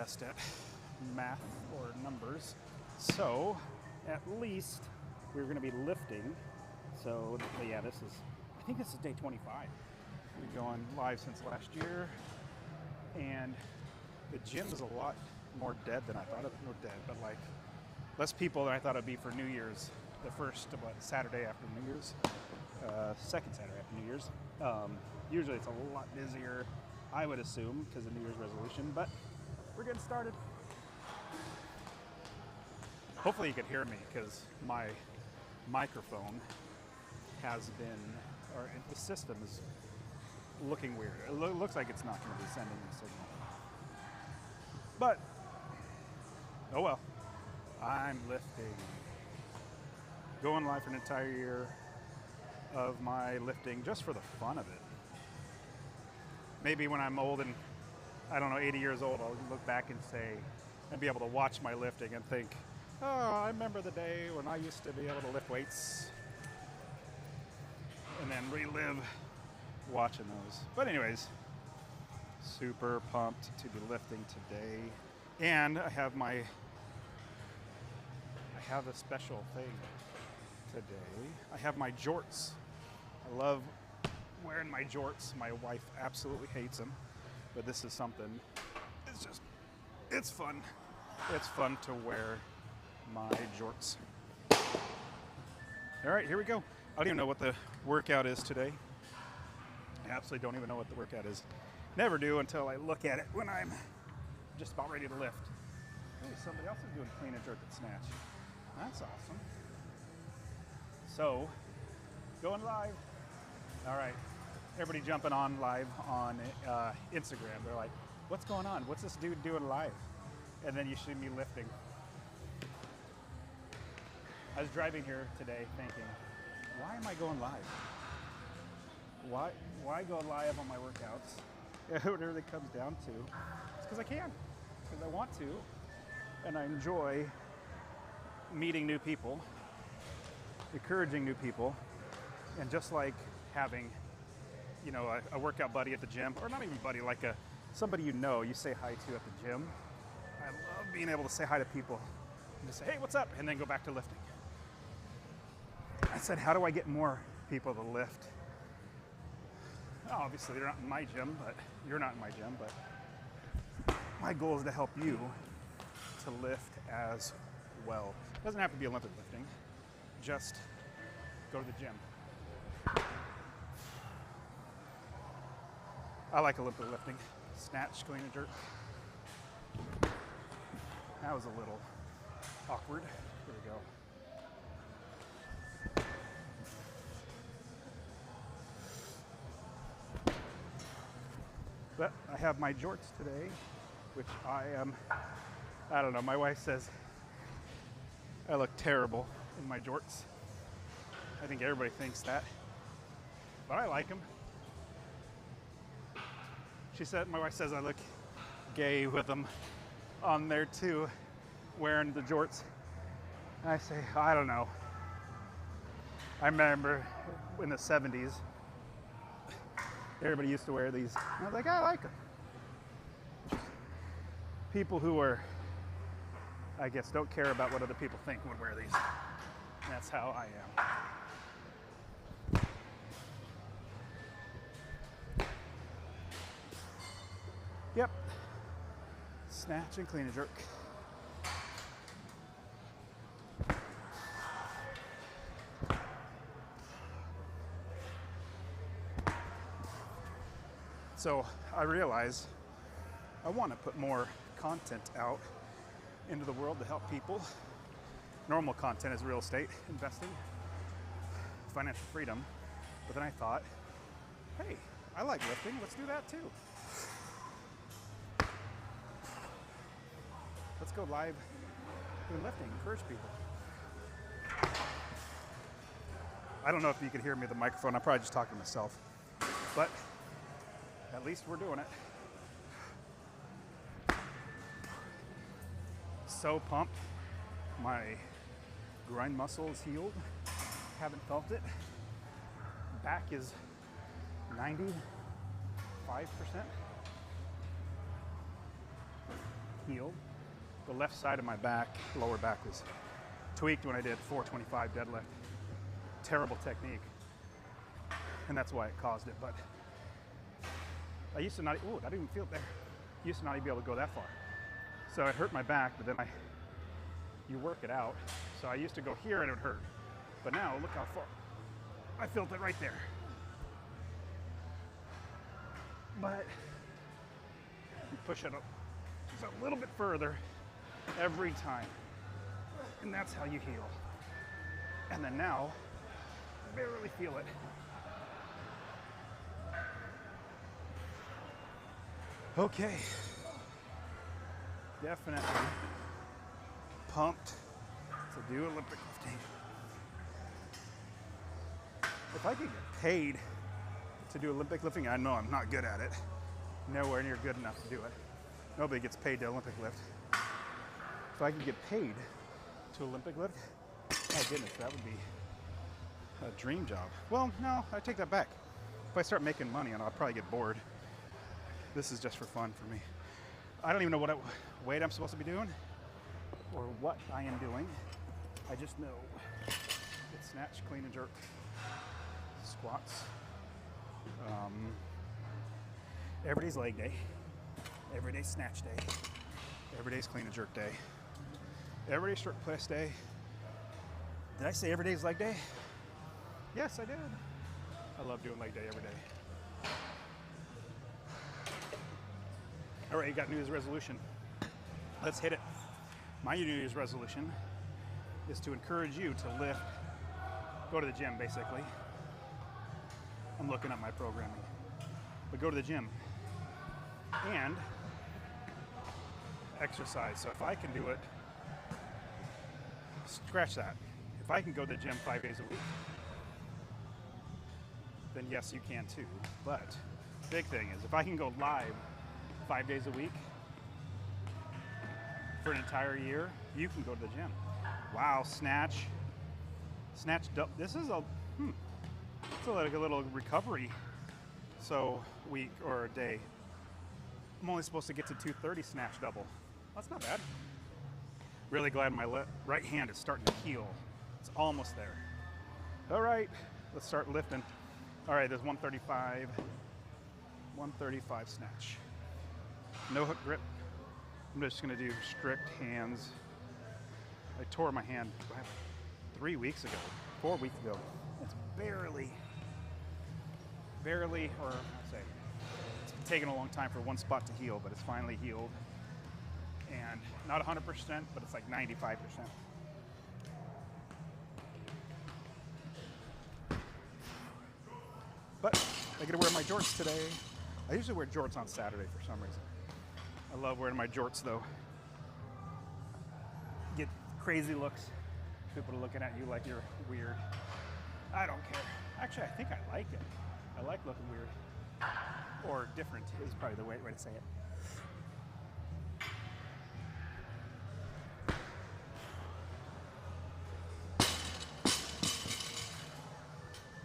best at math or numbers. So at least we're going to be lifting. So yeah, I think this is day 25. We've been going live since last year, and the gym is a lot more dead than I thought it was. Dead, but like less people than I thought it'd be for New Year's. The first Saturday after New Year's, second Saturday after New Year's. Usually it's a lot busier, I would assume, because of New Year's resolution, but we're getting started. Hopefully you can hear me, because my microphone has been, or the system is looking weird. It looks like it's not going to be sending a signal. But, oh well, I'm lifting. Going live for an entire year of my lifting just for the fun of it. Maybe when I'm old and, I don't know, 80 years old, I'll look back and say, and be able to watch my lifting and think, oh, I remember the day when I used to be able to lift weights. And then relive watching those. But anyways, super pumped to be lifting today. And I have a special thing today. I have my jorts. I love wearing my jorts. My wife absolutely hates them, but this is something, it's fun. It's fun to wear my jorts. All right, here we go. I don't even know what the workout is today. I absolutely don't even know what the workout is. Never do until I look at it when I'm just about ready to lift. Oh, somebody else is doing clean and jerk and snatch. That's awesome. So, going live. All right, everybody jumping on live on Instagram. They're like, what's going on? What's this dude doing live? And then you see me lifting. I was driving here today thinking, why am I going live? Why go live on my workouts? Whatever it comes down to, it's because I can, because I want to, and I enjoy meeting new people, encouraging new people, and just like having, you know, a workout buddy at the gym, or not even buddy, like somebody you say hi to at the gym. I love being able to say hi to people and just say, hey, what's up? And then go back to lifting. I said, how do I get more people to lift? Oh, obviously, they're not in my gym, but you're not in my gym, but my goal is to help you to lift as well. It doesn't have to be Olympic lifting. Just go to the gym. I like Olympic lifting. Snatch, clean and jerk. That was a little awkward. Here we go. But I have my jorts today, which I don't know, my wife says I look terrible in my jorts. I think everybody thinks that, but I like them. My wife says I look gay with them on there too, wearing the jorts. And I say, I don't know. I remember in the 70s, everybody used to wear these. And I was like, I like them. People who are, I guess, don't care about what other people think would wear these. And that's how I am. Yep. Snatch and clean and jerk. So I realize I want to put more content out into the world to help people. Normal content is real estate, investing, financial freedom. But then I thought, hey, I like lifting, let's do that too. Let's go live doing lifting, encourage people. I don't know if you can hear me with the microphone, I'm probably just talking to myself. But at least we're doing it. So pumped. My groin muscle is healed. Haven't felt it. Back is 95%. healed. The left side of my back, lower back, was tweaked when I did 425 deadlift. Terrible technique. And that's why it caused it. But I used to not, I didn't even feel it there. Used to not even be able to go that far. So it hurt my back, but then you work it out. So I used to go here and it would hurt. But now look how far. I felt it right there. But you push it up just a little bit further every time. And that's how you heal. And then now, barely feel it. Okay. Definitely pumped to do Olympic lifting. If I could get paid to do Olympic lifting, I know I'm not good at it. Nowhere near good enough to do it. Nobody gets paid to Olympic lift. If I could get paid to Olympic lift, my goodness, that would be a dream job. Well, no, I take that back. If I start making money, I'll probably get bored. This is just for fun for me. I don't even know what weight I'm supposed to be doing or what I am doing. I just know it's snatch, clean, and jerk. Squats. Every day's leg day. Every day's snatch day. Every day's clean and jerk day. Every day's strict press day. Did I say every day's leg day? Yes, I did. I love doing leg day every day. All right, you got New Year's resolution. Let's hit it. My New Year's resolution is to encourage you to lift, go to the gym basically. I'm looking at my programming. But go to the gym and exercise. So if I can do it, scratch that. If I can go to the gym 5 days a week, then yes, you can too. But big thing is if I can go live 5 days a week for an entire year, you can go to the gym. Wow, snatch. This is it's like a little recovery. So week or a day. I'm only supposed to get to 230 snatch double. That's not bad. Really glad my right hand is starting to heal. It's almost there. All right, let's start lifting. All right, there's 135 snatch. No hook grip. I'm just gonna do strict hands. I tore my hand 4 weeks ago. It's barely, or I say, it's taken a long time for one spot to heal, but it's finally healed. And not 100%, but it's like 95%. But I get to wear my jorts today. I usually wear jorts on Saturday for some reason. I love wearing my jorts though. Get crazy looks. People are looking at you like you're weird. I don't care. Actually, I think I like it. I like looking weird. Or different is probably the way to say it.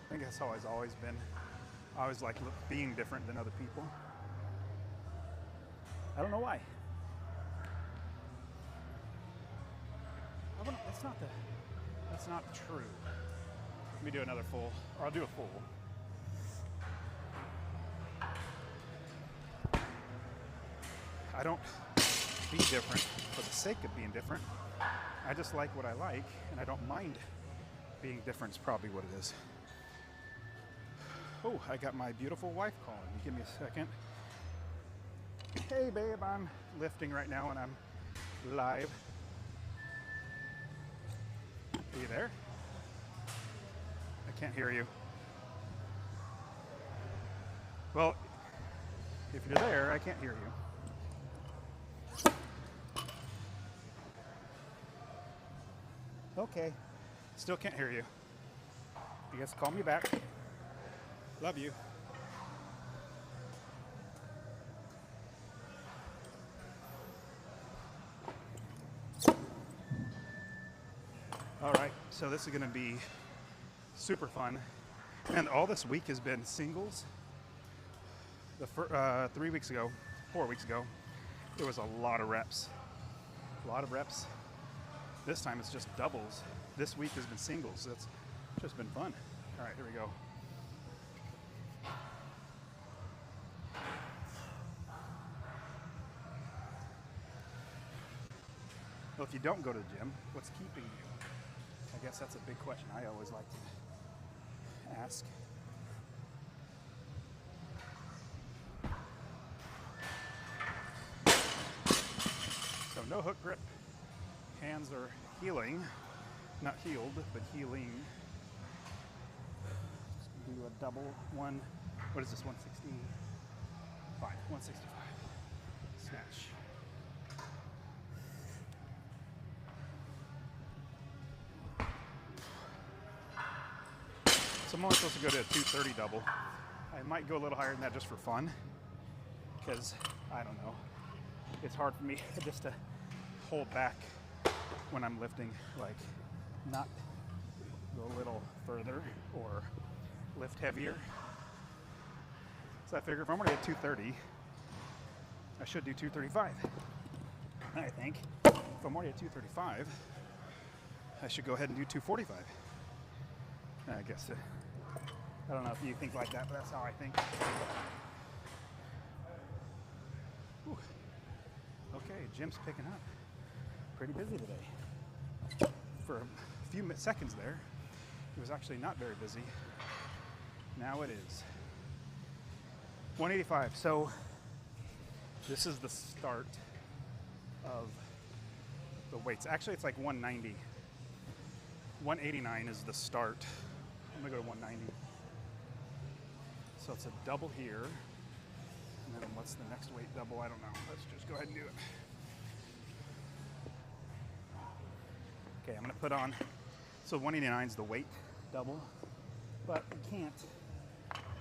I think that's how it's always been. I always like being different than other people. I don't know why. That's not true. Let me do another full, or I'll do a full. I don't be different for the sake of being different. I just like what I like, and I don't mind being different is probably what it is. Oh, I got my beautiful wife calling me. Give me a second. Hey, babe, I'm lifting right now, and I'm live. Are you there? I can't hear you. Well, if you're there, I can't hear you. Okay, still can't hear you. You guys call me back. Love you. All right, so this is gonna be super fun. And all this week has been singles. 4 weeks ago, it was a lot of reps. A lot of reps. This time it's just doubles. This week has been singles. It's just been fun. All right, here we go. Well, if you don't go to the gym, what's keeping you? I guess that's a big question I always like to ask. So no hook grip. Hands are healing. Not healed, but healing. Do a double one. What is this, 165? 165. Snatch. So I'm only supposed to go to a 230 double. I might go a little higher than that just for fun, because I don't know. It's hard for me just to hold back when I'm lifting, like not go a little further or lift heavier. So I figure if I'm gonna get 230, I should do 235. I think if I'm already at 235, I should go ahead and do 245. I guess I don't know if you think like that, but that's how I think. Whew. Okay, gym's picking up. Pretty busy today. For a few seconds there, it was actually not very busy. Now it is. 185. So this is the start of the weights. Actually, it's like 190. 189 is the start. I'm gonna go to 190. So it's a double here. And then what's the next weight double? I don't know. Let's just go ahead and do it. Okay, I'm gonna put on, so 189 is the weight double, but you can't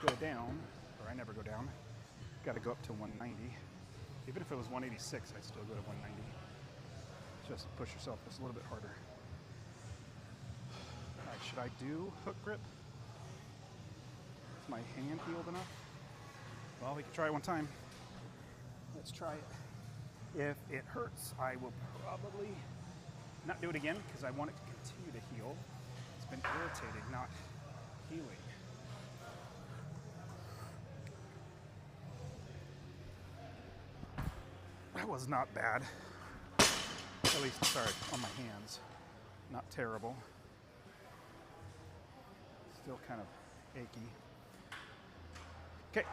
go down, or I never go down. Gotta go up to 190. Even if it was 186, I'd still go to 190. Just push yourself just a little bit harder. All right, should I do hook grip? Is my hand healed enough? Well, we can try it one time. Let's try it. If it hurts, I will probably not do it again because I want it to continue to heal. It's been irritating, not healing. That was not bad. At least, sorry, on my hands. Not terrible. Still kind of achy. Okay,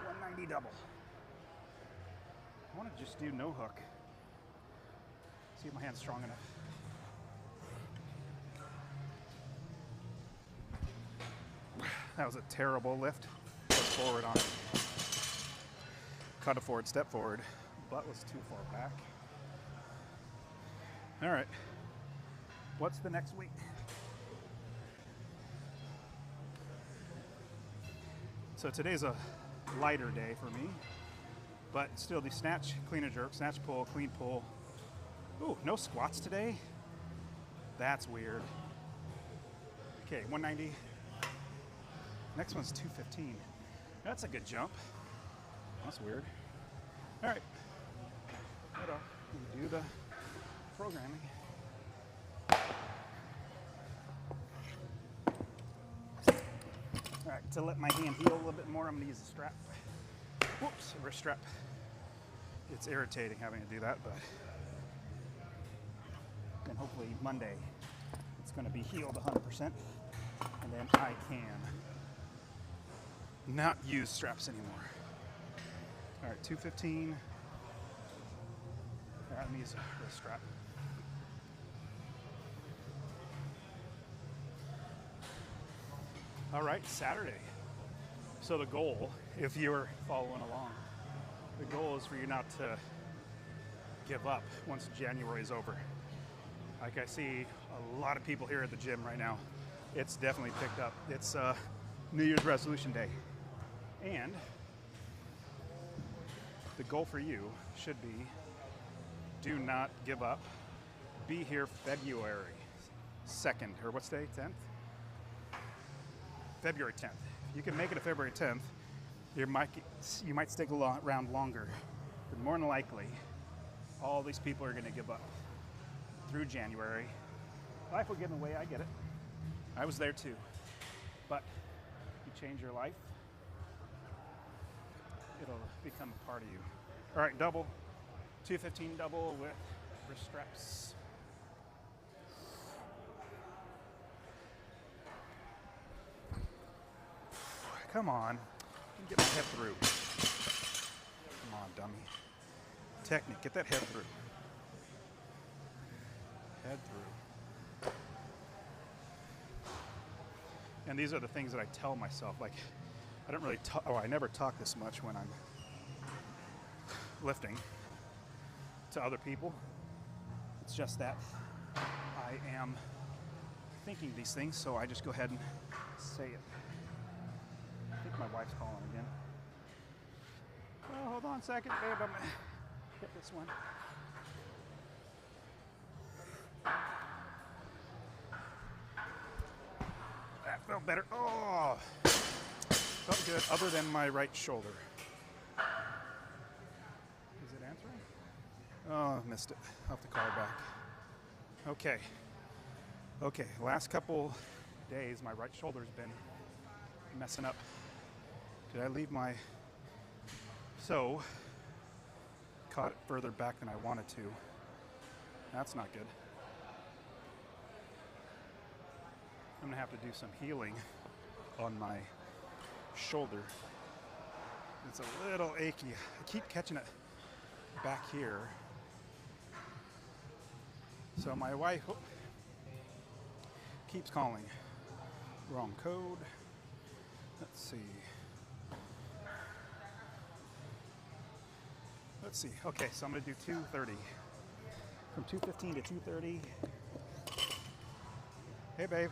190 double. I want to just do no hook. See if my hand's strong enough. That was a terrible lift. Put forward on it. Cut a forward, step forward. Butt was too far back. All right. What's the next weight? So today's a lighter day for me, but still the snatch, clean and jerk, snatch, pull, clean pull. Ooh, no squats today? That's weird. Okay, 190. Next one's 215. That's a good jump. That's weird. All right. Hold on. We do the programming. All right, to let my hand heal a little bit more, I'm gonna use a strap. Whoops, a wrist strap. It's irritating having to do that, but then hopefully Monday it's gonna be healed 100%, and then I can not use straps anymore. All right, 215. All right, let me use a wrist strap. All right, Saturday. So the goal, if you're following along, the goal is for you not to give up once January is over. Like I see a lot of people here at the gym right now. It's definitely picked up. It's New Year's resolution day. And the goal for you should be, do not give up. Be here February 2nd, or what's day, 10th? February 10th. If you can make it to February 10th, you might stick around longer. But more than likely, all these people are going to give up through January. Life will get in the way, I get it. I was there too. But you change your life, it'll become a part of you. All right, double, 215 double with wrist straps. Come on, get my head through. Come on, dummy. Technique, get that head through. Head through. And these are the things that I tell myself. Like, I don't really talk, I never talk this much when I'm lifting to other people. It's just that I am thinking these things, so I just go ahead and say it. I think my wife's calling again. Oh, hold on a second, babe. I'm gonna hit this one. That felt better. Oh, felt good, other than my right shoulder. Is it answering? Oh, missed it. I'll have to call her back. Okay. Okay, last couple days, my right shoulder's been messing up. Did I leave my... So, caught it further back than I wanted to. That's not good. I'm gonna have to do some healing on my shoulder. It's a little achy. I keep catching it back here. So my wife keeps calling. Wrong code. Let's see. Let's see. Okay, so I'm gonna do 230. From 215 to 230. Hey, babe.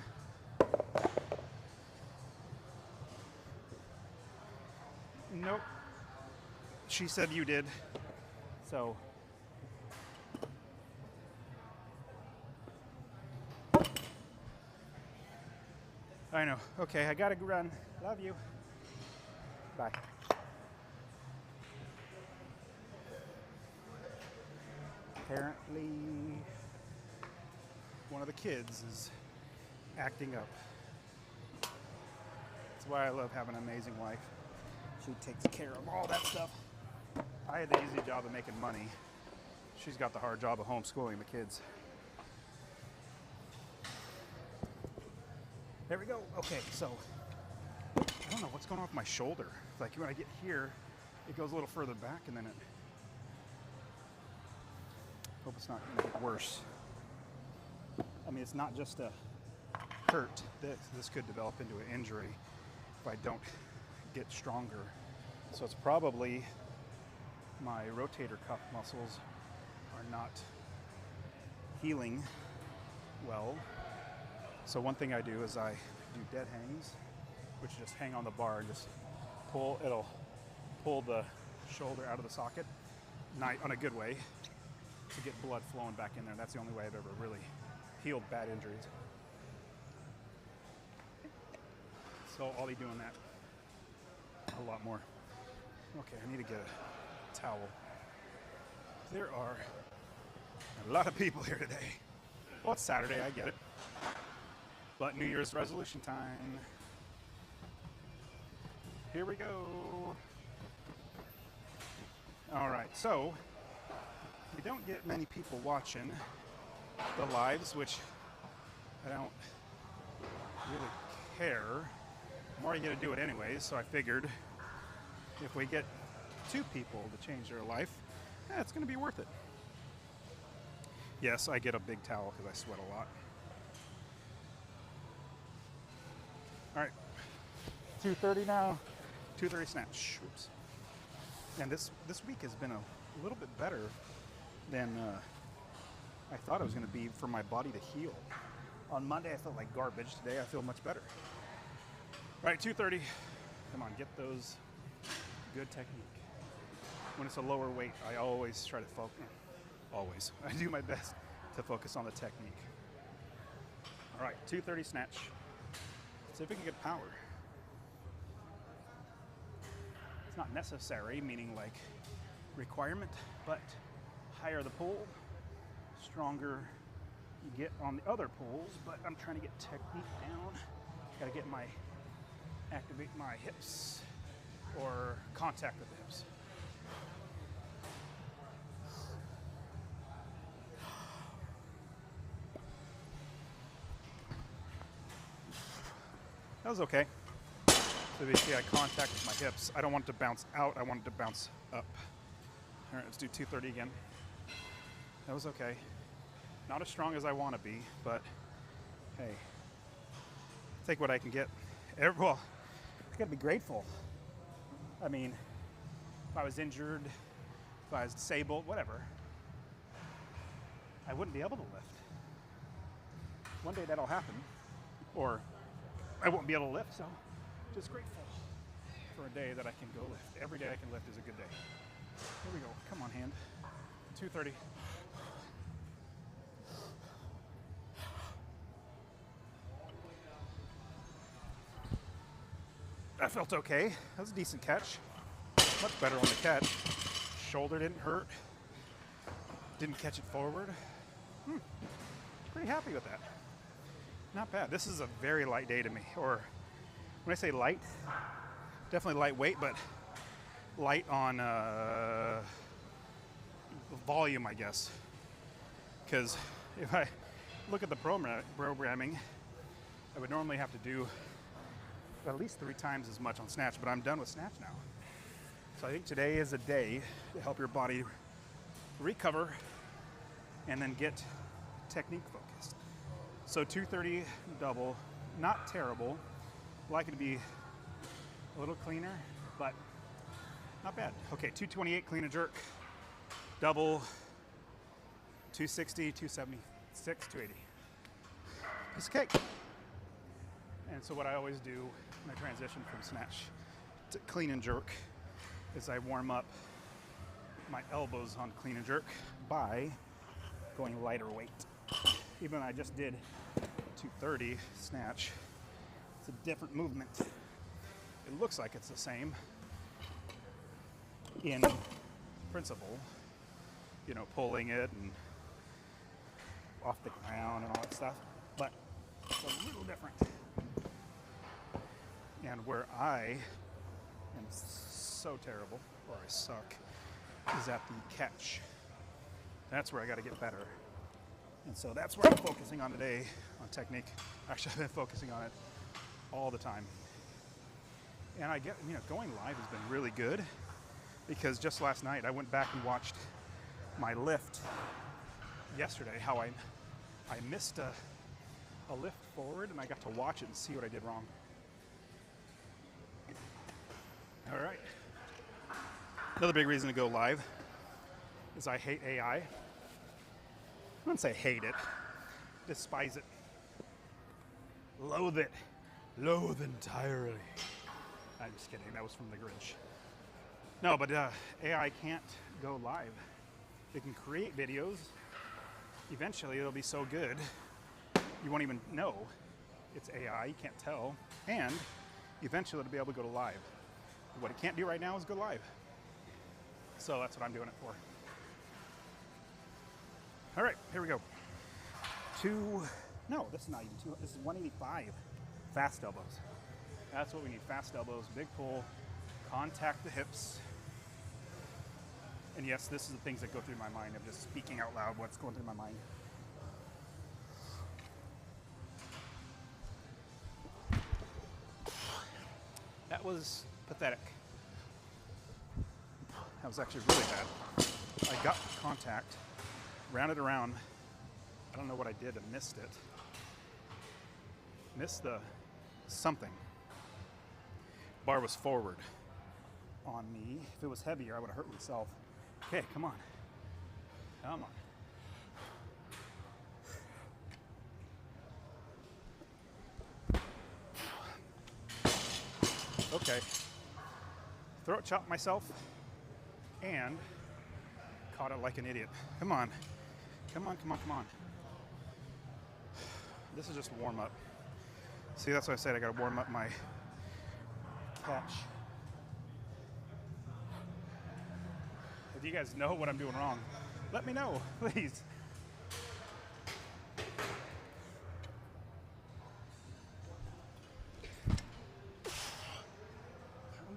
Nope. She said you did. So. I know. Okay, I gotta run. Love you. Bye. Apparently, one of the kids is acting up. That's why I love having an amazing wife. She takes care of all that stuff. I had the easy job of making money. She's got the hard job of homeschooling the kids. There we go. Okay, so I don't know what's going on with my shoulder. Like when I get here, it goes a little further back and then it... Hope it's not going to get worse. I mean, it's not just a hurt. This could develop into an injury if I don't get stronger. So it's probably my rotator cuff muscles are not healing well. So one thing I do is I do dead hangs, which just hang on the bar and just pull. It'll pull the shoulder out of the socket, on a good way, to get blood flowing back in there. That's the only way I've ever really healed bad injuries. So I'll be doing that a lot more. Okay, I need to get a towel. There are a lot of people here today. Well, it's Saturday, I get it. But New Year's resolution time. Here we go. All right, so we don't get many people watching the lives, which I don't really care. I'm already going to do it anyways, so I figured if we get 2 people to change their life, it's going to be worth it. Yes, I get a big towel because I sweat a lot. All right, 2:30 now. 2:30 snatch. Oops. And this week has been a little bit better than I thought it was going to be for my body to heal. On Monday, I felt like garbage. Today, I feel much better. All right, 2:30. Come on, get those. Good technique. When it's a lower weight, I always try to focus. Always. I do my best to focus on the technique. All right, 2:30 snatch. See if we can get power. It's not necessary, meaning like requirement, but higher the pull, stronger you get on the other pulls, but I'm trying to get technique down. Gotta get activate my hips or contact with the hips. That was okay. So basically I contacted my hips. I don't want it to bounce out, I want it to bounce up. All right, let's do 230 again. That was okay. Not as strong as I want to be, but hey, take what I can get. Well, I gotta be grateful. I mean, if I was injured, if I was disabled, whatever, I wouldn't be able to lift. One day that'll happen, or I won't be able to lift, so just grateful for a day that I can go lift. Every day I can lift is a good day. Here we go, come on hand. 230. That felt okay. That was a decent catch. Much better on the catch. Shoulder didn't hurt. Didn't catch it forward. Pretty happy with that. Not bad. This is a very light day to me. Or when I say light, definitely lightweight, but light on volume, I guess. Because if I look at the programming, I would normally have to do at least 3 times as much on snatch, but I'm done with snatch now. So I think today is a day to help your body recover and then get technique focused. So 230 double, not terrible. Like it to be a little cleaner, but not bad. Okay, 228 clean and jerk, double, 260, 276, 280. Piece of cake. And so what I always do when I transition from snatch to clean and jerk is I warm up my elbows on clean and jerk by going lighter weight. Even though I just did 230 snatch, it's a different movement. It looks like it's the same in principle, you know, pulling it and off the ground and all that stuff, but it's a little different. And where I am so terrible, or I suck, is at the catch. That's where I got to get better. And so that's where I'm focusing on today, on technique. Actually, I've been focusing on it all the time. And I get, you know, going live has been really good because just last night I went back and watched my lift yesterday, how I missed a lift forward, and I got to watch it and see what I did wrong. All right. Another big reason to go live is I hate AI. I wouldn't say hate it, despise it, loathe it, loathe entirely. I'm just kidding, that was from the Grinch. No, but AI can't go live. It can create videos. Eventually it'll be so good, you won't even know it's AI, you can't tell. And eventually it'll be able to go to live. What it can't do right now is go live. So that's what I'm doing it for. All right, here we go. No, this is not even 2, this is 185. Fast elbows. That's what we need, fast elbows, big pull, contact the hips. And yes, this is the things that go through my mind. I'm just speaking out loud what's going through my mind. That was pathetic. That was actually really bad. I got contact, ran it around. I don't know what I did, I missed it. Missed the something. Bar was forward on me. If it was heavier, I would have hurt myself. Okay, come on. Come on. Okay. Throat chopped myself and caught it like an idiot. Come on. Come on, come on, come on. This is just warm up. See, that's why I said I gotta warm up my catch. If you guys know what I'm doing wrong, let me know, please. That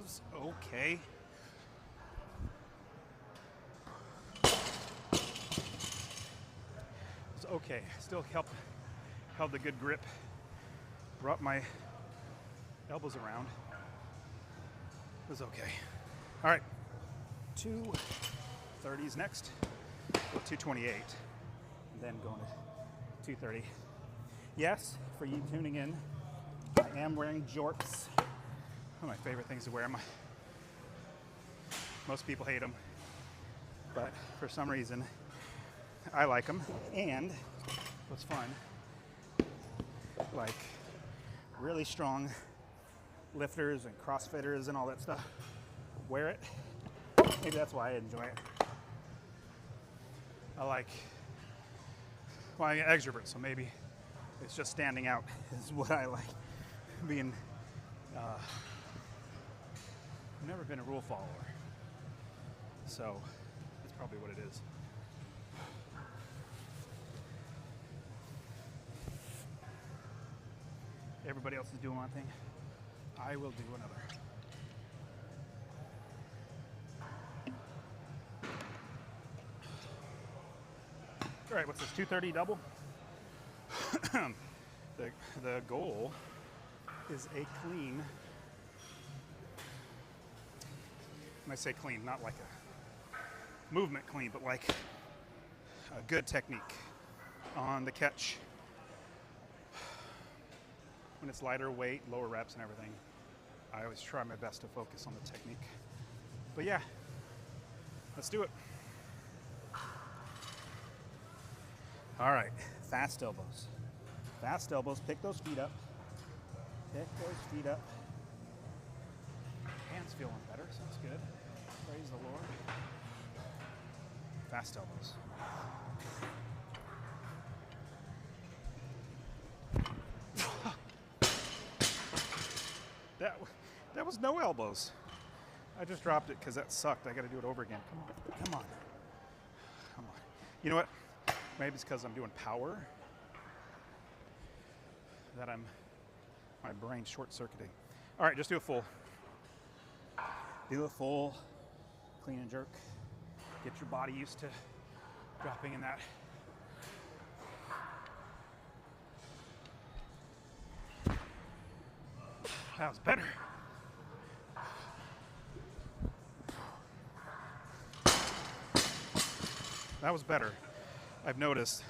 was okay. It's okay. Still held a good grip. Brought my elbows around. It was okay. All right, 230s next. 228, and then going to 230. Yes, for you tuning in, I am wearing jorts. One of my favorite things to wear. Most people hate them, but for some reason, I like them. And what's fun, like really strong lifters and CrossFitters and all that stuff wear it. Maybe that's why I enjoy it. I'm an extrovert, so maybe it's just standing out is what I like. Being, I've never been a rule follower, so that's probably what it is. Everybody else is doing one thing. I will do another. All right, what's this, 230 double? The goal is a clean, when I say clean, not like a movement clean, but like a good technique on the catch. When it's lighter weight, lower reps and everything, I always try my best to focus on the technique. But yeah, let's do it. All right, fast elbows. Fast elbows, pick those feet up. Pick those feet up. Hands feeling better, so that's good. Praise the Lord. Fast elbows. That was no elbows. I just dropped it because that sucked. I got to do it over again. Come on, come on, come on. You know what? Maybe it's because I'm doing power that my brain's short-circuiting. All right, just do a full. Do a full clean and jerk. Get your body used to dropping in that. That was better. That was better. I've noticed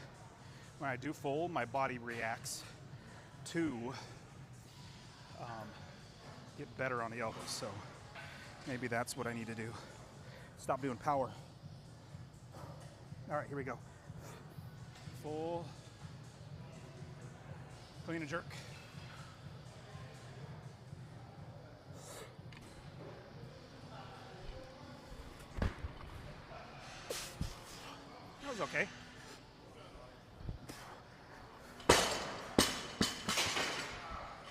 when I do full, my body reacts to get better on the elbows. So maybe that's what I need to do. Stop doing power. All right, here we go. Full clean and jerk. That was okay.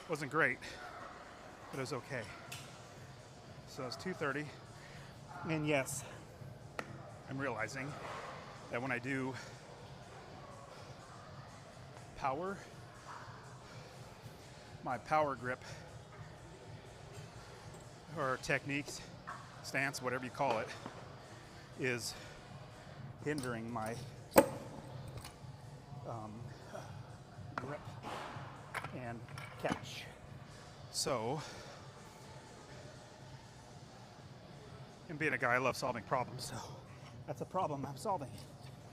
Wasn't great, but it was okay. So it's 230. And yes, I'm realizing that when I do power, my power grip or techniques, stance, whatever you call it, is hindering my grip and catch. So, and being a guy, I love solving problems, so that's a problem I'm solving.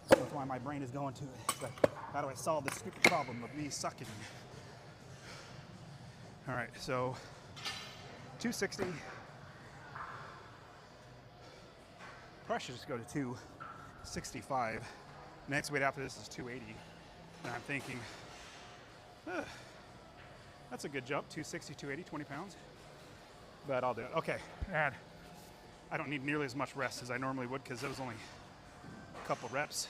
So that's why my brain is going to it. It's like, how do I solve this stupid problem of me sucking? All right, so 260. Probably should just go to 265. Next weight after this is 280. And I'm thinking, that's a good jump, 260, 280, 20 pounds. But I'll do it. Okay, and I don't need nearly as much rest as I normally would because it was only a couple reps.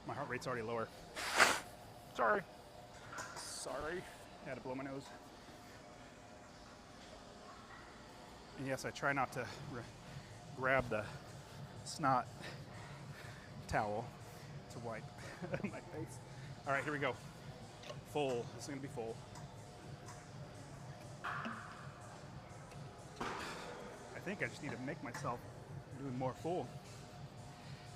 My heart rate's already lower. Sorry. I had to blow my nose. And yes, I try not to grab the snot towel to wipe my face. All right, here we go. Full. This is going to be full. I think I just need to make myself do more full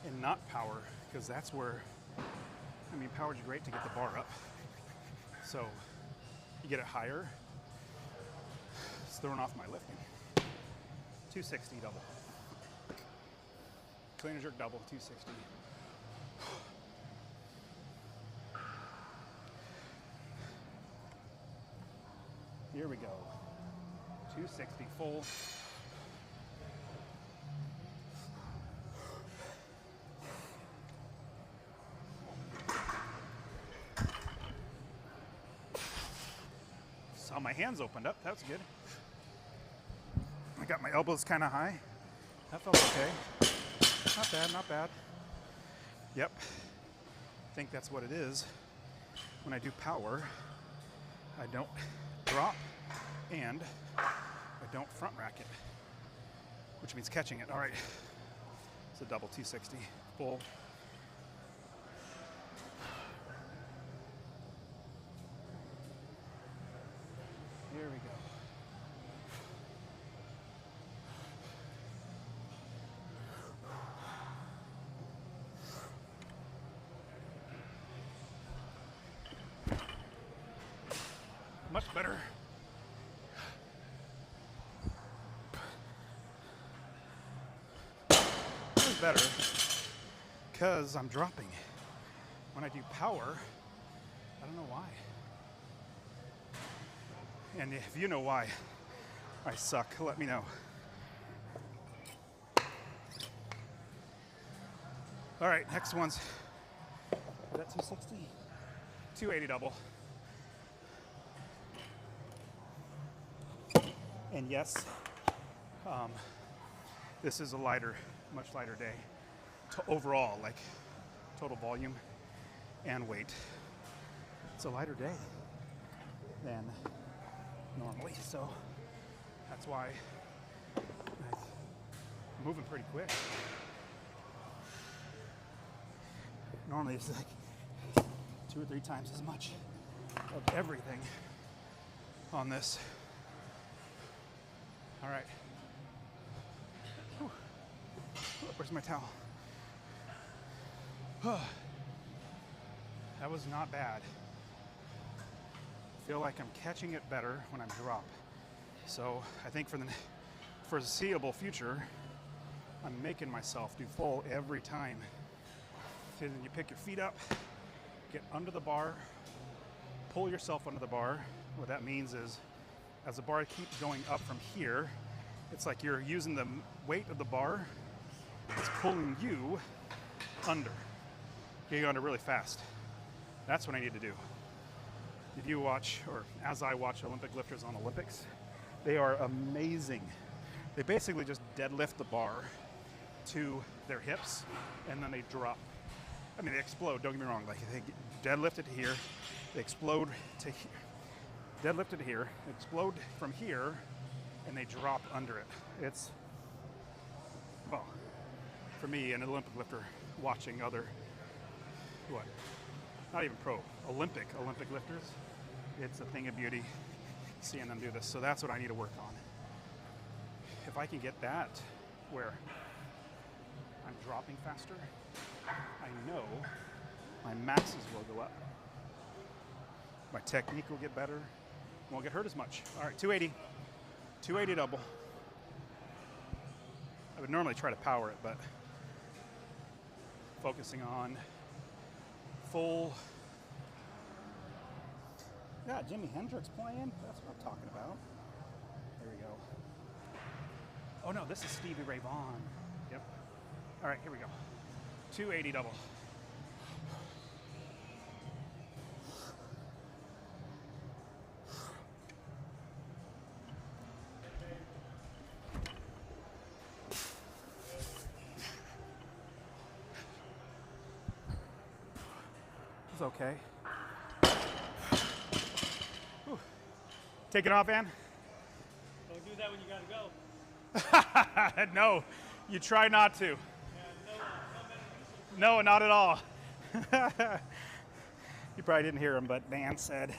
and not power, because that's where, I mean, power is great to get the bar up. So you get it higher. It's throwing off my lifting. 260 double. Clean and jerk double, 260. Here we go. 260 full. Saw my hands opened up. That was good. I got my elbows kind of high. That felt okay. Not bad, not bad. Yep. I think that's what it is. When I do power, I don't drop and I don't front rack it, which means catching it. All right. It's a double 260 full. Here we go. Much better. Much better because I'm dropping. When I do power, I don't know why. And if you know why I suck, let me know. All right, next one's, is that 260? 280 double. And yes, this is a lighter, much lighter day to overall, like total volume and weight. It's a lighter day than normally, so that's why I'm moving pretty quick. Normally it's like 2 or 3 times as much of everything on this. All right. Whew. Where's my towel? That was not bad. I feel like I'm catching it better when I'm drop. So I think for the foreseeable future, I'm making myself do full every time. So then you pick your feet up, get under the bar, pull yourself under the bar. What that means is, as the bar keeps going up from here, it's like you're using the weight of the bar, it's pulling you under. Getting under really fast. That's what I need to do. If you watch, or as I watch Olympic lifters on Olympics, they are amazing. They basically just deadlift the bar to their hips and then they drop. I mean, they explode, don't get me wrong. Like, they deadlift it to here, they explode to here. Deadlift it here, explode from here, and they drop under it. It's, well, for me, an Olympic lifter, watching other, what, not even pro, Olympic lifters, it's a thing of beauty seeing them do this. So that's what I need to work on. If I can get that where I'm dropping faster, I know my maxes will go up. My technique will get better. Won't get hurt as much. All right, 280. 280 double. I would normally try to power it, but focusing on full. Yeah, Jimi Hendrix playing. That's what I'm talking about. There we go. Oh no, this is Stevie Ray Vaughan. Yep. All right, here we go. 280 double. It's okay. Whew. Take it off, Ann? Don't do that when you gotta go. No, you try not to. Yeah, no Metamucil No, not at all. You probably didn't hear him, but Dan said,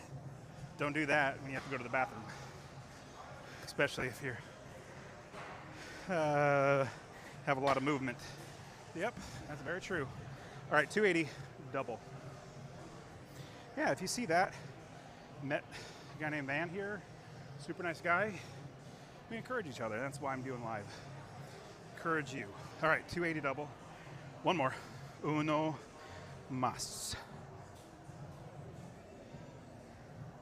don't do that when you have to go to the bathroom. Especially if you're have a lot of movement. Yep, that's very true. All right, 280 double. Yeah, if you see that, met a guy named Van here, super nice guy. We encourage each other. That's why I'm doing live. Encourage you. All right, 280 double. One more. Uno mas.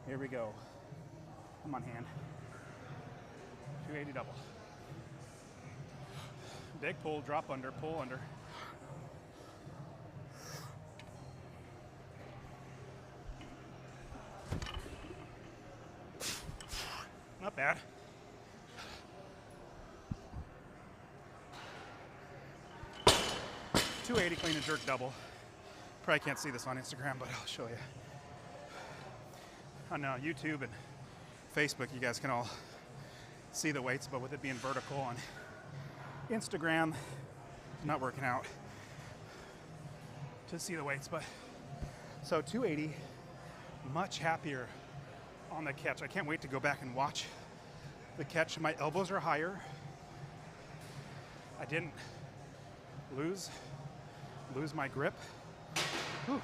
Here we go. Come on, hand. 280 double. Big pull, drop under, pull under. Not bad. .280 clean and jerk double. Probably can't see this on Instagram, but I'll show you. On YouTube and Facebook, you guys can all see the weights, but with it being vertical on Instagram, it's not working out to see the weights. But so 280, much happier on the catch. I can't wait to go back and watch the catch. My elbows are higher. I didn't lose my grip. Whew.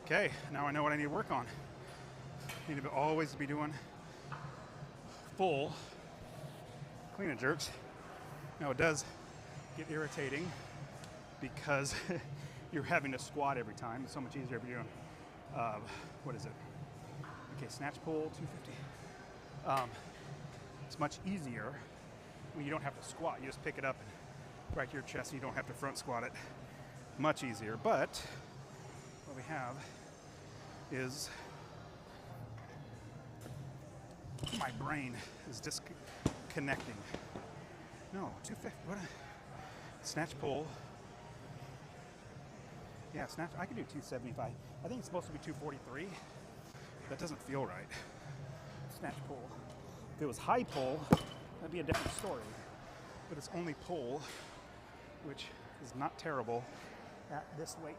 Okay, now I know what I need to work on. I need to always be doing full clean and jerks. Now it does get irritating because you're having to squat every time. It's so much easier if you're doing, what is it? Okay, snatch pull, 250. It's much easier when you don't have to squat. You just pick it up and right to your chest and you don't have to front squat it. Much easier, but what we have is my brain is disconnecting. No, 250, what a snatch pull. Yeah, snatch, I can do 275. I think it's supposed to be 243. That doesn't feel right. Snatch pull. If it was high pull, that'd be a different story. But it's only pull, which is not terrible at this weight.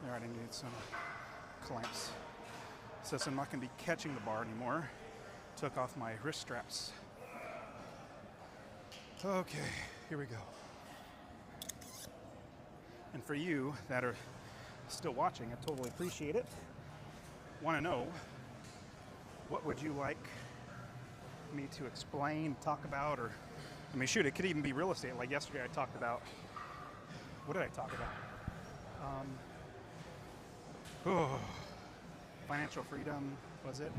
All right, I need some clamps. So I'm not gonna be catching the bar anymore. Took off my wrist straps. Okay, here we go. And for you that are still watching, I totally appreciate it. Want to know, what would you like me to explain, talk about, or, I mean, shoot, it could even be real estate. Like yesterday I talked about, what did I talk about? Financial freedom, was it?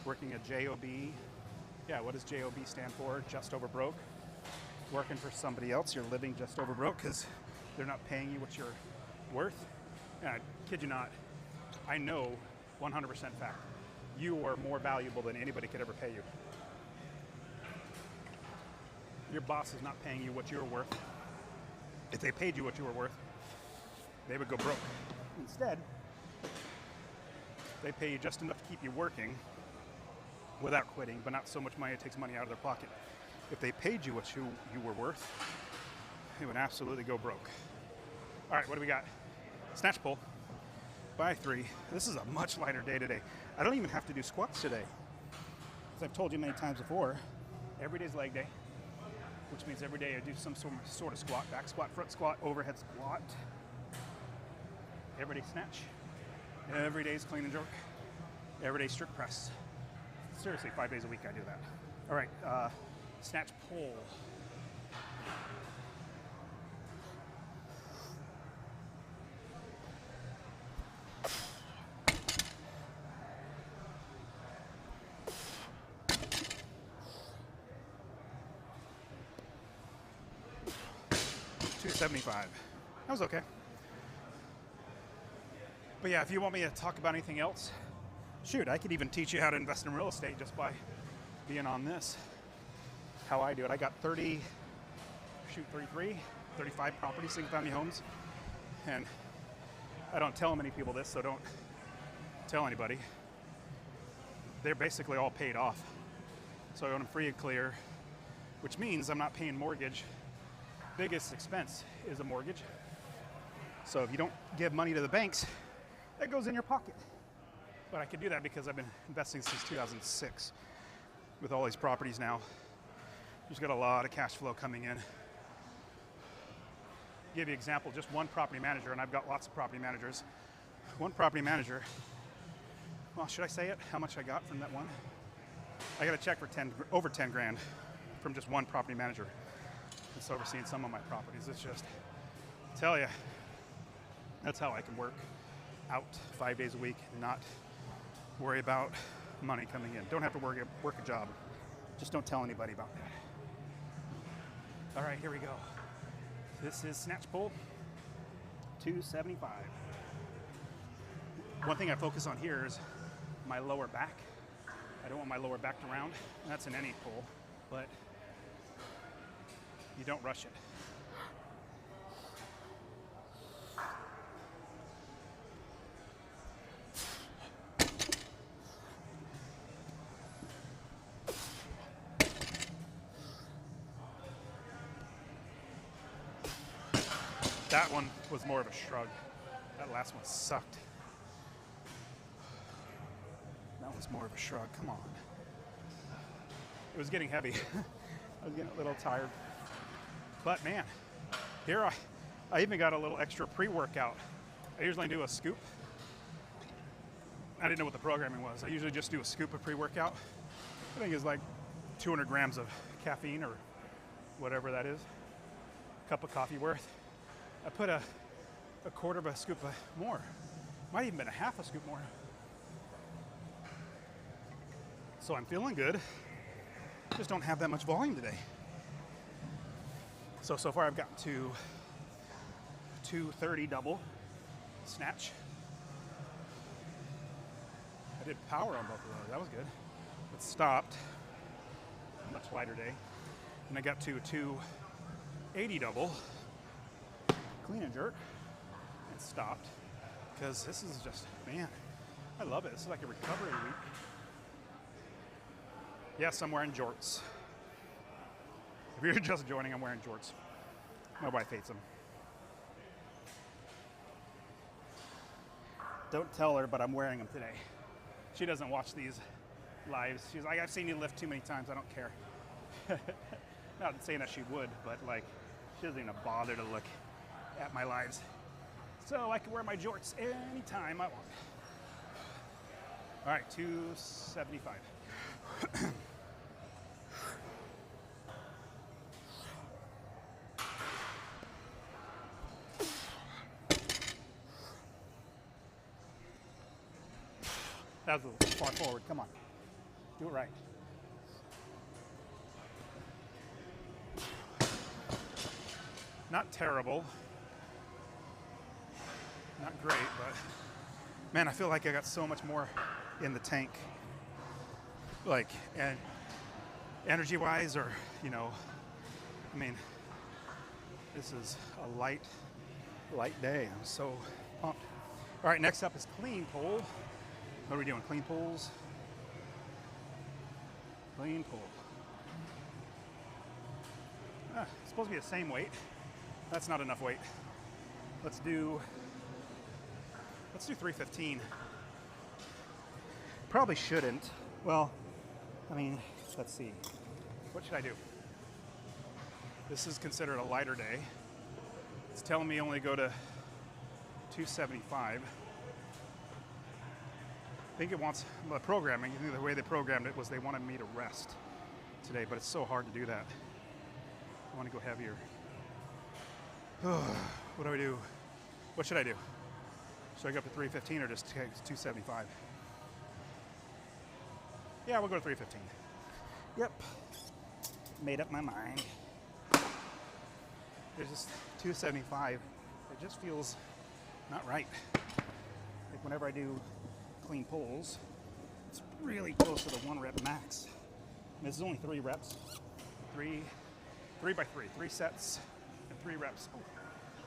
Working a JOB. Yeah, what does JOB stand for? Just over broke. Working for somebody else, you're living just over broke because they're not paying you what you're worth. And I kid you not, I know 100% fact, you are more valuable than anybody could ever pay you. Your boss is not paying you what you're worth. If they paid you what you were worth, they would go broke. Instead, they pay you just enough to keep you working without quitting, but not so much money it takes money out of their pocket. If they paid you what you were worth, they would absolutely go broke. All right, what do we got? Snatch pull by 3. This is a much lighter day today. I don't even have to do squats today. As I've told you many times before, every day's leg day, which means every day I do some sort of squat, back squat, front squat, overhead squat. Every day snatch. Every day's clean and jerk. Every day strict press. Seriously, 5 days a week I do that. All right, snatch pull. $275. That was okay. But yeah, if you want me to talk about anything else, shoot, I could even teach you how to invest in real estate just by being on this. How I do it. I got 33, 35 properties, single-family homes. And I don't tell many people this, so don't tell anybody. They're basically all paid off. So I own them free and clear, which means I'm not paying mortgage biggest expense is a mortgage. So if you don't give money to the banks, that goes in your pocket. But I can do that because I've been investing since 2006 with all these properties now. Just got a lot of cash flow coming in. Give you an example, just one property manager, and I've got lots of property managers. One property manager, well, should I say it? How much I got from that one? I got a check for over 10 grand from just one property manager that's overseeing some of my properties. It's just, I tell you, that's how I can work out 5 days a week and not worry about money coming in. Don't have to work a job. Just don't tell anybody about that. All right, here we go. This is snatch pull 275. One thing I focus on here is my lower back. I don't want my lower back to round. That's in any pull, but you don't rush it. That one was more of a shrug. That last one sucked. That was more of a shrug, come on. It was getting heavy. I was getting a little tired. But man, here I even got a little extra pre-workout. I usually do a scoop. I didn't know what the programming was. I usually just do a scoop of pre-workout. I think it's like 200 grams of caffeine or whatever that is. A cup of coffee worth. I put a quarter of a scoop more. Might even been a half a scoop more. So I'm feeling good. Just don't have that much volume today. So far I've gotten to 230 double snatch. I did power on both of those. That was good. It stopped. Much lighter day. And I got to 280 double. Clean and jerk, and stopped, because this is just, man, I love it. This is like a recovery week. Yes, I'm wearing jorts. If you're just joining, I'm wearing jorts. My wife hates them. Don't tell her, but I'm wearing them today. She doesn't watch these lives. She's like, I've seen you lift too many times, I don't care. Not saying that she would, but like, she doesn't even bother to look at my lives. So I can wear my jorts anytime I want. All right, 275. That was a little far forward, come on. Do it right. Not terrible. Not great, but man, I feel like I got so much more in the tank. Like, and energy-wise, or, you know, I mean, this is a light day. I'm so pumped. All right, next up is clean pull. What are we doing? Clean pulls? Clean pull. It's supposed to be the same weight. That's not enough weight. Let's do 315. Probably shouldn't. Well, I mean, let's see. What should I do? This is considered a lighter day. It's telling me only go to 275. I think it wants, the programming, the way they programmed it was they wanted me to rest today, but it's so hard to do that. I want to go heavier. What do I do? What should I do? Should I go up to 315 or just take 275? Yeah, we'll go to 315. Yep. Made up my mind. There's just 275. It just feels not right. Like whenever I do clean pulls, it's really close to the 1 rep max. And this is only 3 reps. 3 by 3. 3 sets and 3 reps. Oh,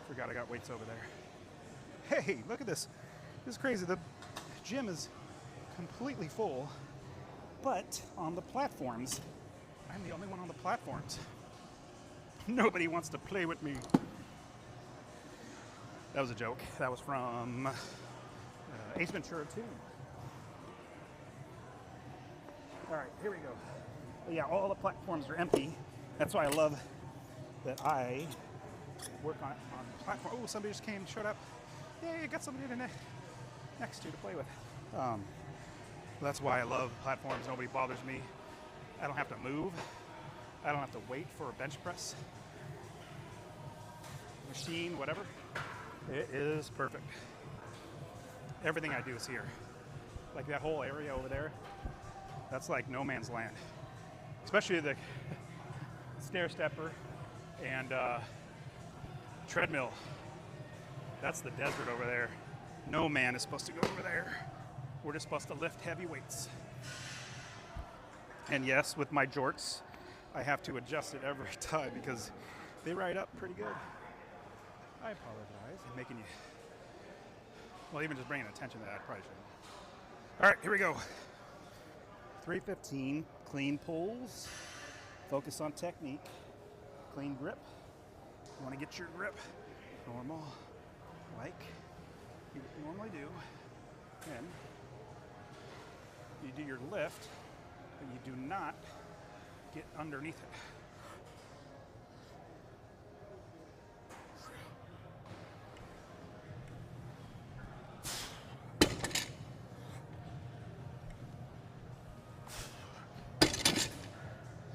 forgot I got weights over there. Hey, look at this. This is crazy. The gym is completely full, but on the platforms, I'm the only one on the platforms. Nobody wants to play with me. That was a joke. That was from Ace Ventura 2. All right, here we go. Yeah, all the platforms are empty. That's why I love that I work on platform. Oh, somebody just came, showed up. Yeah, you got somebody next to play with. That's why I love platforms. Nobody bothers me. I don't have to move. I don't have to wait for a bench press. Machine, whatever. It is perfect. Everything I do is here. Like that whole area over there, that's like no man's land. Especially the stair stepper and treadmill. That's the desert over there. No man is supposed to go over there. We're just supposed to lift heavy weights. And yes, with my jorts, I have to adjust it every time because they ride up pretty good. I apologize. I'm making you, well, even just bringing attention to that, I probably shouldn't. All right, here we go. 315, clean pulls, focus on technique, clean grip. You want to get your grip normal, like you normally do. Then you do your lift, but you do not get underneath it.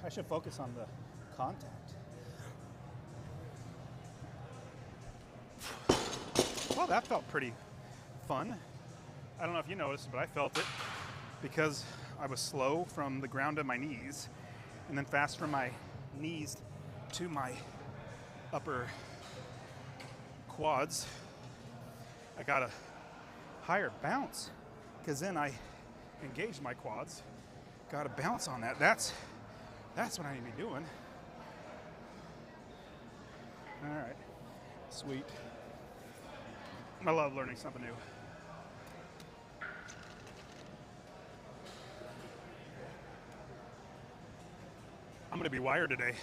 I should focus on the contact. Well, that felt pretty fun. I don't know if you noticed, but I felt it because I was slow from the ground to my knees and then fast from my knees to my upper quads. I got a higher bounce because then I engaged my quads, got a bounce on that. That's what I need to be doing. All right, sweet. I love learning something new. I'm gonna be wired today.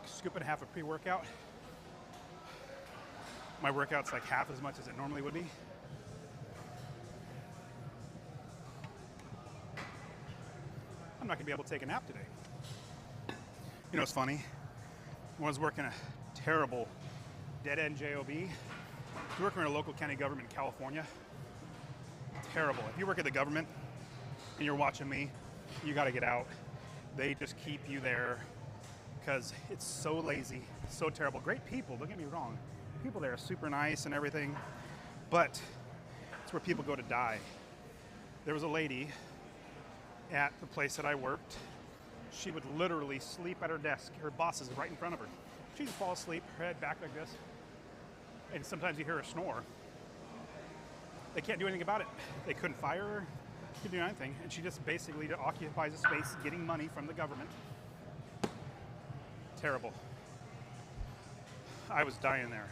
Scooping half a pre-workout. My workout's like half as much as it normally would be. I'm not gonna be able to take a nap today. You know, it's funny. When I was working a terrible dead-end JOB, if you're working in a local county government in California, terrible. If you work at the government and you're watching me, you gotta get out. They just keep you there because it's so lazy, so terrible. Great people, don't get me wrong. People there are super nice and everything, but it's where people go to die. There was a lady at the place that I worked. She would literally sleep at her desk. Her boss is right in front of her. She'd fall asleep, her head back like this, and sometimes you hear her snore. They can't do anything about it. They couldn't fire her, couldn't do anything, and she just basically occupies a space getting money from the government. Terrible. I was dying there.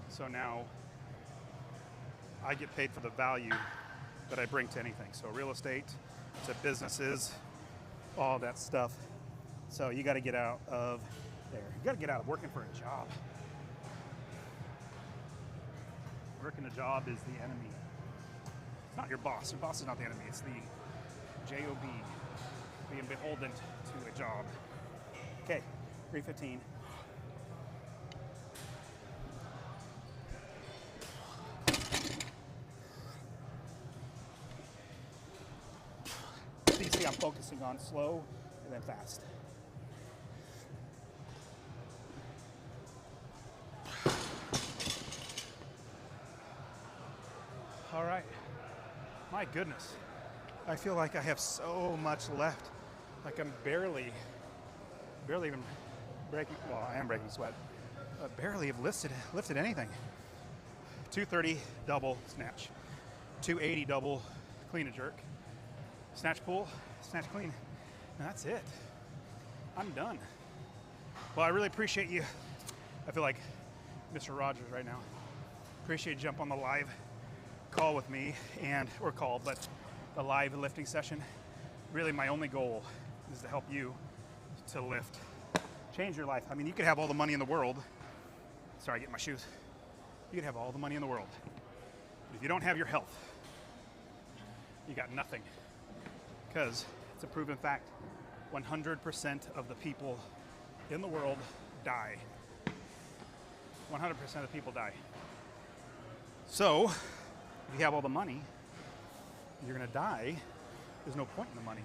So now I get paid for the value that I bring to anything. So real estate, to businesses, all that stuff. So you got to get out of there. You got to get out of working for a job. Working a job is the enemy. It's not your boss. Your boss is not the enemy. It's the JOB, being beholden to a job. Okay, 315. So you see I'm focusing on slow and then fast. All right. My goodness. I feel like I have so much left. Like I'm barely even breaking, well, I am breaking sweat. Barely have lifted anything. 230 double snatch. 280 double clean and jerk. Snatch pull, snatch clean. And that's it. I'm done. Well, I really appreciate you. I feel like Mr. Rogers right now. Appreciate you jump on the live call with me or call, but the live lifting session. Really my only goal is to help you to lift change your life. I mean, you could have all the money in the world. Sorry, get my shoes. You could have all the money in the world. But if you don't have your health, you got nothing. Because it's a proven fact, 100% of the people in the world die. 100% of the people die. So, if you have all the money, you're gonna die. There's no point in the money.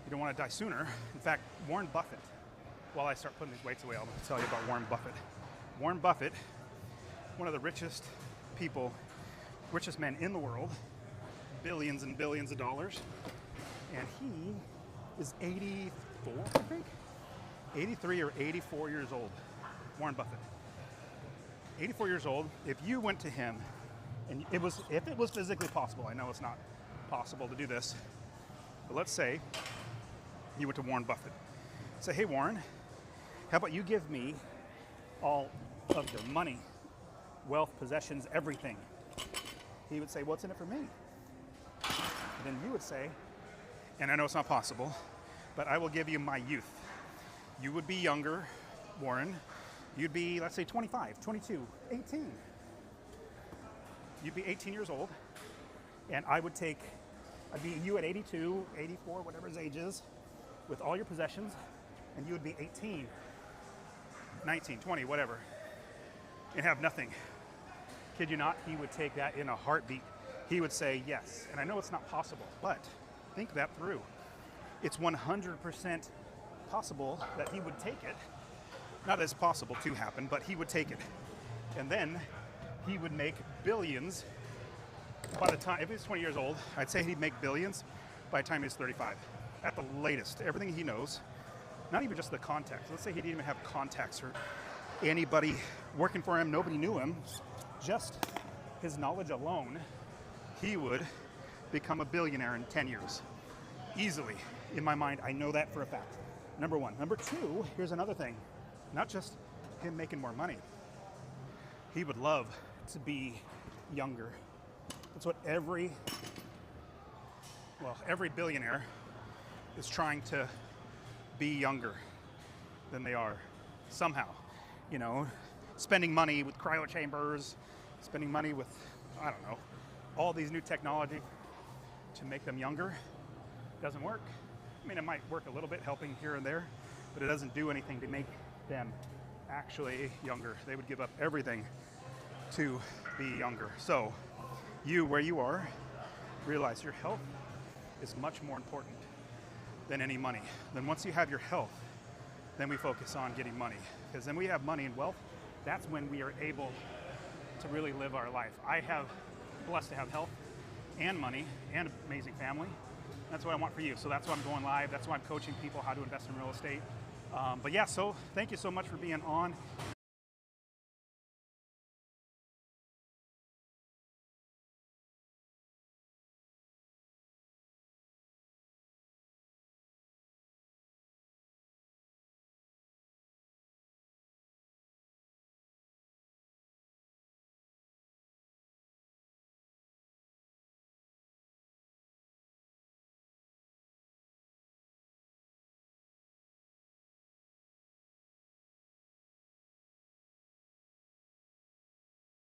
You don't want to die sooner. In fact, Warren Buffett, while I start putting these weights away, I'll tell you about Warren Buffett. Warren Buffett, one of the richest people, richest men in the world, billions and billions of dollars, and he is 84, I think? 83 or 84 years old, Warren Buffett. 84 years old. If you went to him, and if it was physically possible, I know it's not possible to do this, but let's say you went to Warren Buffett. Say, hey Warren, how about you give me all of your money, wealth, possessions, everything? He would say, what's in it for me? And then you would say, and I know it's not possible, but I will give you my youth. You would be younger, Warren. You'd be, let's say, 25, 22, 18. You'd be 18 years old, and I'd be you at 82, 84, whatever his age is, with all your possessions, and you would be 18, 19, 20, whatever, and have nothing. Kid you not, he would take that in a heartbeat. He would say yes. And I know it's not possible, but think that through. It's 100% possible that he would take it. Not as possible to happen, but he would take it. And then he would make billions by the time, if he was 20 years old, I'd say he'd make billions by the time he was 35. At the latest, everything he knows, not even just the contacts. Let's say he didn't even have contacts or anybody working for him, nobody knew him. Just his knowledge alone, he would become a billionaire in 10 years. Easily. In my mind, I know that for a fact. Number one. Number two, here's another thing. Not just him making more money. He would love to be younger. That's what every billionaire is trying to be younger than they are somehow. You know, spending money with cryo chambers, spending money with, I don't know, all these new technology to make them younger. Doesn't work. I mean, it might work a little bit, helping here and there, but it doesn't do anything to make them actually younger. They would give up everything to be younger. So, you, where you are, realize your health is much more important than any money. Then once you have your health, then we focus on getting money. Because then we have money and wealth, that's when we are able to really live our life. I have blessed to have health and money and an amazing family. That's what I want for you. So that's why I'm going live. That's why I'm coaching people how to invest in real estate. But yeah, so thank you so much for being on.